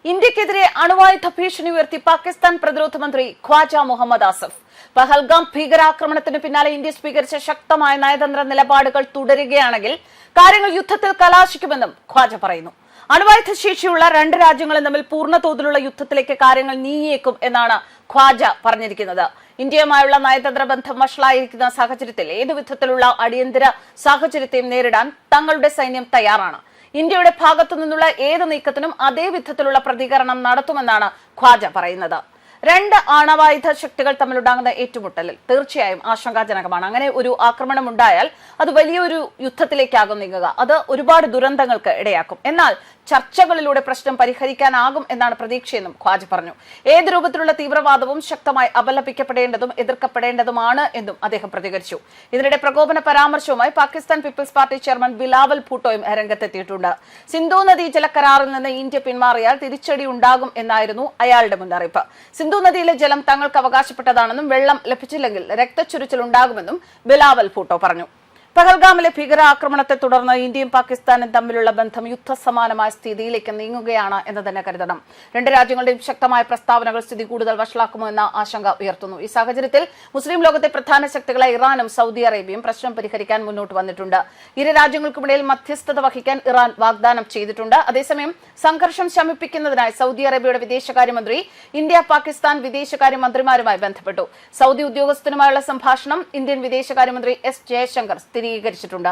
ഇന്ത്യക്കെതിരെ അണുവായുധ ഭീഷണി ഉയർത്തി പാകിസ്ഥാൻ പ്രതിരോധ മന്ത്രി ഖ്വാജ മുഹമ്മദ് ആസിഫ്. പഹൽഗാം ഭീകരാക്രമണത്തിന് പിന്നാലെ ഇന്ത്യ സ്വീകരിച്ച ശക്തമായ നയതന്ത്ര നിലപാടുകൾ തുടരുകയാണെങ്കിൽ കാര്യങ്ങൾ യുദ്ധത്തിൽ കലാശിക്കുമെന്നും ഖ്വാജ പറയുന്നു. അണുവായുധ ശേഷിയുള്ള രണ്ട് രാജ്യങ്ങളും തമ്മിൽ പൂർണ്ണ തോതിലുള്ള യുദ്ധത്തിലേക്ക് കാര്യങ്ങൾ നീങ്ങിയേക്കും എന്നാണ് ഖ്വാജ പറഞ്ഞിരിക്കുന്നത്. ഇന്ത്യയുമായുള്ള നയതന്ത്ര ബന്ധം വഷളായിരിക്കുന്ന സാഹചര്യത്തിൽ ഏതു വിധത്തിലുള്ള അടിയന്തര സാഹചര്യത്തെയും നേരിടാൻ തങ്ങളുടെ സൈന്യം തയ്യാറാണ്. ഇന്ത്യയുടെ ഭാഗത്തു നിന്നുള്ള ഏത് നീക്കത്തിനും അതേ വിധത്തിലുള്ള പ്രതികരണം നടത്തുമെന്നാണ് ഖ്വാജ പറയുന്നത്. രണ്ട് ആണവായുധ ശക്തികൾ തമ്മിലുണ്ടാകുന്ന ഏറ്റുമുട്ടലിൽ തീർച്ചയായും ആശങ്കാജനകമാണ്. അങ്ങനെ ഒരു ആക്രമണം ഉണ്ടായാൽ അത് വലിയൊരു യുദ്ധത്തിലേക്കാകും നീങ്ങുക. അത് ഒരുപാട് ദുരന്തങ്ങൾക്ക് ഇടയാക്കും. എന്നാൽ ചർച്ചകളിലൂടെ പ്രശ്നം പരിഹരിക്കാനാകും എന്നാണ് പ്രതീക്ഷയെന്നും ഖ്വാജ പറഞ്ഞു. ഏത് രൂപത്തിലുള്ള തീവ്രവാദവും ശക്തമായി അപലപിക്കപ്പെടേണ്ടതും എതിർക്കപ്പെടേണ്ടതുമാണ് എന്നും അദ്ദേഹം പ്രതികരിച്ചു. ഇതിനിടെ പ്രകോപന പരാമർശവുമായി പാകിസ്ഥാൻ പീപ്പിൾസ് പാർട്ടി ചെയർമാൻ ബിലാവൽ ഭൂട്ടോയും രംഗത്തെത്തിയിട്ടുണ്ട്. സിന്ധു നദീജല കരാറിൽ നിന്ന് ഇന്ത്യ പിന്മാറിയാൽ തിരിച്ചടി ഉണ്ടാകും എന്നായിരുന്നു അയാളുടെ മുന്നറിയിപ്പ്. സിന്ധു നദിയിലെ ജലം തങ്ങൾക്ക് അവകാശപ്പെട്ടതാണെന്നും വെള്ളം ലഭിച്ചില്ലെങ്കിൽ രക്തച്ചൊരിച്ചിൽ ഉണ്ടാകുമെന്നും ബിലാവൽ ഭൂട്ടോ പറഞ്ഞു. പഹൽഗാമിലെ ഭീകരാക്രമണത്തെ തുടർന്ന് ഇന്ത്യയും പാകിസ്ഥാനും തമ്മിലുള്ള ബന്ധം യുദ്ധസമാനമായ സ്ഥിതിയിലേക്ക് നീങ്ങുകയാണ് എന്ന് തന്നെ കരുതണം. രണ്ട് രാജ്യങ്ങളുടെയും ശക്തമായ പ്രസ്താവനകൾ സ്ഥിതി കൂടുതൽ വഷളാക്കുമോ എന്ന ആശങ്ക ഉയർത്തുന്നു. ഈ സാഹചര്യത്തിൽ മുസ്ലിം ലോകത്തെ പ്രധാന ശക്തികളായ ഇറാനും സൗദി അറേബ്യയും പ്രശ്നം പരിഹരിക്കാൻ മുന്നോട്ട് വന്നിട്ടുണ്ട്. ഇരു രാജ്യങ്ങൾക്കുമിടയിൽ മധ്യസ്ഥത വഹിക്കാൻ ഇറാൻ വാഗ്ദാനം ചെയ്തിട്ടുണ്ട്. അതേസമയം സംഘർഷം ശമിപ്പിക്കുന്നതിനായി സൗദി അറേബ്യയുടെ വിദേശകാര്യമന്ത്രി ഇന്ത്യ പാകിസ്ഥാൻ വിദേശകാര്യമന്ത്രിമാരുമായി ബന്ധപ്പെട്ടു. സൗദി ഉദ്യോഗസ്ഥനുമായുള്ള സംഭാഷണം ഇന്ത്യൻ വിദേശകാര്യമന്ത്രി എസ് ജയശങ്കർ സ്ഥിരീകരിച്ചിട്ടുണ്ട്.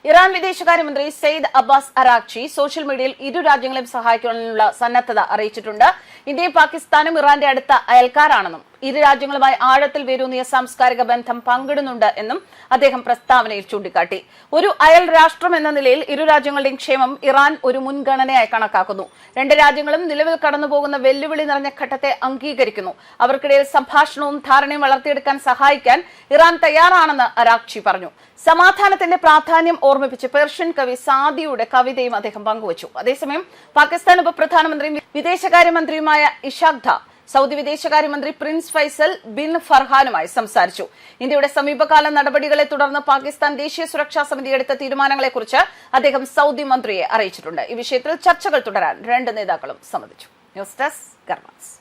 ഇറാൻ വിദേശകാര്യമന്ത്രി സെയ്ദ് അബ്ബാസ് അറാഖ്ചി സോഷ്യൽ മീഡിയയിൽ ഇരു രാജ്യങ്ങളെയും സഹായിക്കാനുള്ള സന്നദ്ധത അറിയിച്ചിട്ടുണ്ട്. ഇന്ത്യയും പാകിസ്ഥാനും ഇറാന്റെ അടുത്ത അയൽക്കാരാണെന്നും ഇരു രാജ്യങ്ങളുമായി ആഴത്തിൽ വേരൂന്നിയ സാംസ്കാരിക ബന്ധം പങ്കിടുന്നുണ്ട് എന്നും അദ്ദേഹം പ്രസ്താവനയിൽ ചൂണ്ടിക്കാട്ടി. ഒരു അയൽ രാഷ്ട്രം എന്ന നിലയിൽ ഇരു രാജ്യങ്ങളുടെയും ക്ഷേമം ഇറാൻ ഒരു മുൻഗണനയായി കണക്കാക്കുന്നു. രണ്ട് രാജ്യങ്ങളും നിലവിൽ കടന്നുപോകുന്ന വെല്ലുവിളി നിറഞ്ഞ ഘട്ടത്തെ അംഗീകരിക്കുന്നു. അവർക്കിടയിൽ സംഭാഷണവും ധാരണയും വളർത്തിയെടുക്കാൻ സഹായിക്കാൻ ഇറാൻ തയ്യാറാണെന്ന് അറാഖ്ചി പറഞ്ഞു. സമാധാനത്തിന്റെ പ്രാധാന്യം ഓർമ്മിപ്പിച്ച് പേർഷ്യൻ കവി സാദിയുടെ കവിതയും അദ്ദേഹം പങ്കുവച്ചു. അതേസമയം പാകിസ്ഥാൻ ഉപപ്രധാനമന്ത്രിയും വിദേശകാര്യമന്ത്രിയുമായ ഇഷാഖ് ദ സൗദി വിദേശകാര്യമന്ത്രി പ്രിൻസ് ഫൈസൽ ബിൻ ഫർഹാനുമായി സംസാരിച്ചു. ഇന്ത്യയുടെ സമീപകാല നടപടികളെ തുടർന്ന് പാകിസ്ഥാൻ ദേശീയ സുരക്ഷാ സമിതി എടുത്ത തീരുമാനങ്ങളെക്കുറിച്ച് അദ്ദേഹം സൗദി മന്ത്രിയെ അറിയിച്ചിട്ടുണ്ട്. ഈ വിഷയത്തിൽ ചർച്ചകൾ തുടരാൻ രണ്ട് നേതാക്കളും സമ്മതിച്ചു. News desk karmas.